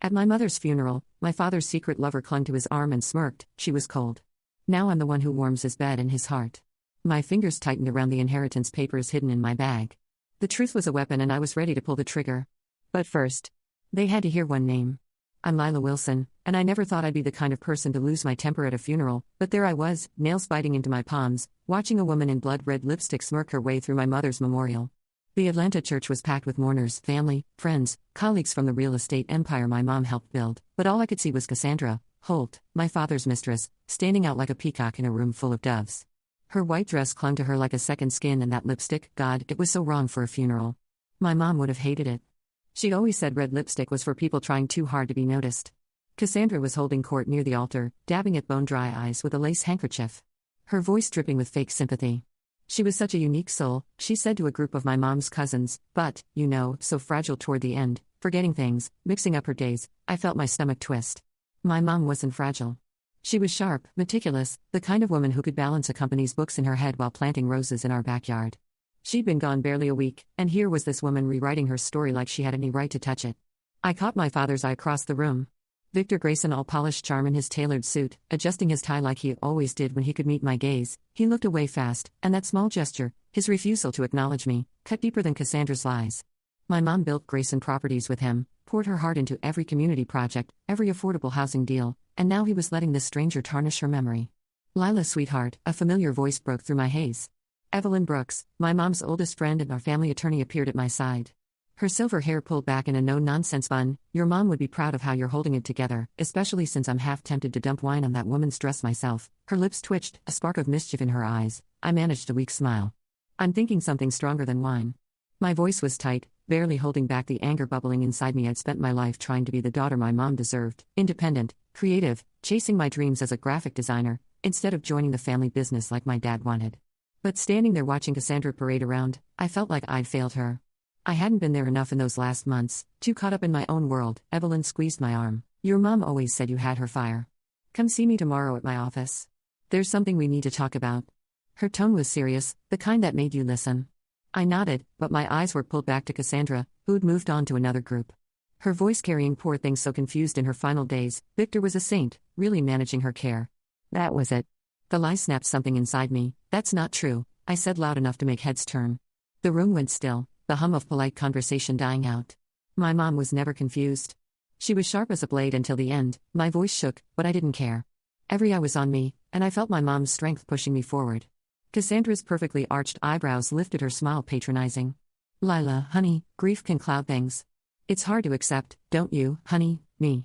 At my mother's funeral, my father's secret lover clung to his arm and smirked. She was cold. Now I'm the one who warms his bed and his heart. My fingers tightened around the inheritance papers hidden in my bag. The truth was a weapon and I was ready to pull the trigger. But first, they had to hear one name. I'm Lila Wilson, and I never thought I'd be the kind of person to lose my temper at a funeral, but there I was, nails biting into my palms, watching a woman in blood-red lipstick smirk her way through my mother's memorial. The Atlanta church was packed with mourners, family, friends, colleagues from the real estate empire my mom helped build, but all I could see was Cassandra Holt, my father's mistress, standing out like a peacock in a room full of doves. Her white dress clung to her like a second skin, and that lipstick, God, it was so wrong for a funeral. My mom would have hated it. She always said red lipstick was for people trying too hard to be noticed. Cassandra was holding court near the altar, dabbing at bone-dry eyes with a lace handkerchief. Her voice dripping with fake sympathy. She was such a unique soul, she said to a group of my mom's cousins, but, so fragile toward the end, forgetting things, mixing up her days. I felt my stomach twist. My mom wasn't fragile. She was sharp, meticulous, the kind of woman who could balance a company's books in her head while planting roses in our backyard. She'd been gone barely a week, and here was this woman rewriting her story like she had any right to touch it. I caught my father's eye across the room. Victor Grayson, all polished charm in his tailored suit, adjusting his tie like he always did when he could meet my gaze. He looked away fast, and that small gesture, his refusal to acknowledge me, cut deeper than Cassandra's lies. My mom built Grayson Properties with him, poured her heart into every community project, every affordable housing deal, and now he was letting this stranger tarnish her memory. Lila, sweetheart, a familiar voice broke through my haze. Evelyn Brooks, my mom's oldest friend and our family attorney, appeared at my side. Her silver hair pulled back in a no-nonsense bun. Your mom would be proud of how you're holding it together, especially since I'm half tempted to dump wine on that woman's dress myself. Her lips twitched, a spark of mischief in her eyes. I managed a weak smile. I'm thinking something stronger than wine. My voice was tight, barely holding back the anger bubbling inside me. I'd spent my life trying to be the daughter my mom deserved, independent, creative, chasing my dreams as a graphic designer, instead of joining the family business like my dad wanted. But standing there watching Cassandra parade around, I felt like I'd failed her. I hadn't been there enough in those last months, too caught up in my own world. Evelyn squeezed my arm. Your mom always said you had her fire. Come see me tomorrow at my office. There's something we need to talk about. Her tone was serious, the kind that made you listen. I nodded, but my eyes were pulled back to Cassandra, who'd moved on to another group. Her voice carrying poor things so confused in her final days. Victor was a saint, really managing her care. That was it. The lie snapped something inside me. That's not true, I said loud enough to make heads turn. The room went still, the hum of polite conversation dying out. My mom was never confused. She was sharp as a blade until the end. My voice shook, but I didn't care. Every eye was on me, and I felt my mom's strength pushing me forward. Cassandra's perfectly arched eyebrows lifted, her smile patronizing. Lila, honey, grief can cloud things. It's hard to accept, don't you, honey, me.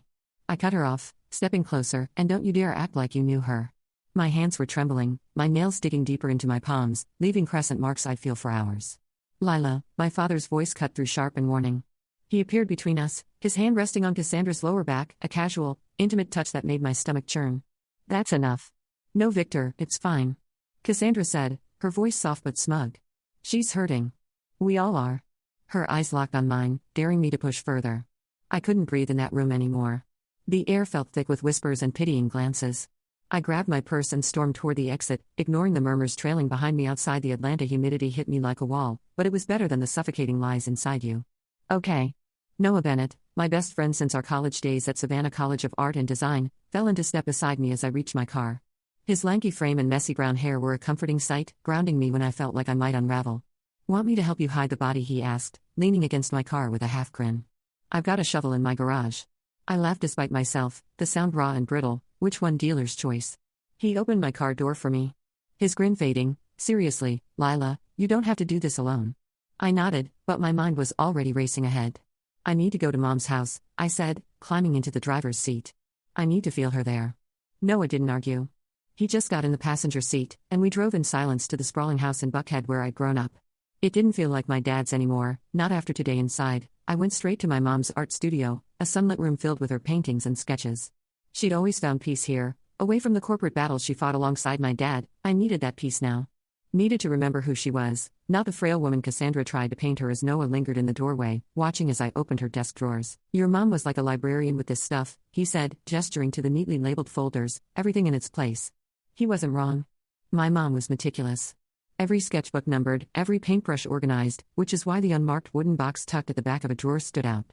I cut her off, stepping closer, and don't you dare act like you knew her. My hands were trembling, my nails digging deeper into my palms, leaving crescent marks I'd feel for hours. Lila, my father's voice cut through sharp and warning. He appeared between us, his hand resting on Cassandra's lower back, a casual, intimate touch that made my stomach churn. That's enough. No, Victor, it's fine. Cassandra said, her voice soft but smug. She's hurting. We all are. Her eyes locked on mine, daring me to push further. I couldn't breathe in that room anymore. The air felt thick with whispers and pitying glances. I grabbed my purse and stormed toward the exit, ignoring the murmurs trailing behind me outside. The Atlanta humidity hit me like a wall, but it was better than the suffocating lies inside you. Okay. Noah Bennett, my best friend since our college days at Savannah College of Art and Design, fell into step beside me as I reached my car. His lanky frame and messy brown hair were a comforting sight, grounding me when I felt like I might unravel. Want me to help you hide the body? He asked, leaning against my car with a half grin. I've got a shovel in my garage. I laughed despite myself, the sound raw and brittle. Which one? Dealer's choice. He opened my car door for me. His grin fading. Seriously, Lila, you don't have to do this alone. I nodded, but my mind was already racing ahead. I need to go to Mom's house, I said, climbing into the driver's seat. I need to feel her there. Noah didn't argue. He just got in the passenger seat, and we drove in silence to the sprawling house in Buckhead where I'd grown up. It didn't feel like my dad's anymore, not after today inside. I went straight to my mom's art studio, a sunlit room filled with her paintings and sketches. She'd always found peace here, away from the corporate battles she fought alongside my dad. I needed that peace now. Needed to remember who she was, not the frail woman Cassandra tried to paint her as. Noah lingered in the doorway, watching as I opened her desk drawers. Your mom was like a librarian with this stuff, he said, gesturing to the neatly labeled folders, everything in its place. He wasn't wrong. My mom was meticulous. Every sketchbook numbered, every paintbrush organized, which is why the unmarked wooden box tucked at the back of a drawer stood out.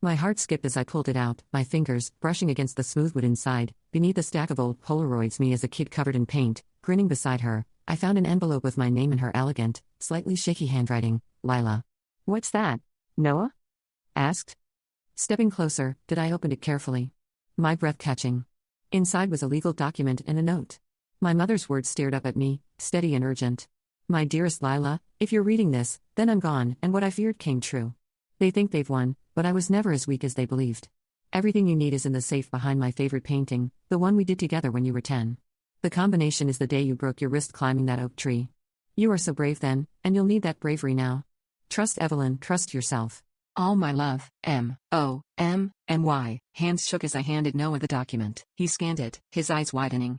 My heart skipped as I pulled it out, my fingers brushing against the smooth wood inside. Beneath a stack of old Polaroids, me as a kid covered in paint, grinning beside her, I found an envelope with my name in her elegant, slightly shaky handwriting. Lila. What's that? Noah? Asked. Stepping closer, did I open it carefully. My breath catching. Inside was a legal document and a note. My mother's words stared up at me, steady and urgent. My dearest Lila, if you're reading this, then I'm gone, and what I feared came true. They think they've won, but I was never as weak as they believed. Everything you need is in the safe behind my favorite painting, the one we did together when you were 10. The combination is the day you broke your wrist climbing that oak tree. You were so brave then, and you'll need that bravery now. Trust Evelyn, trust yourself. All my love, M.O.M.M.Y. Hands shook as I handed Noah the document. He scanned it, his eyes widening.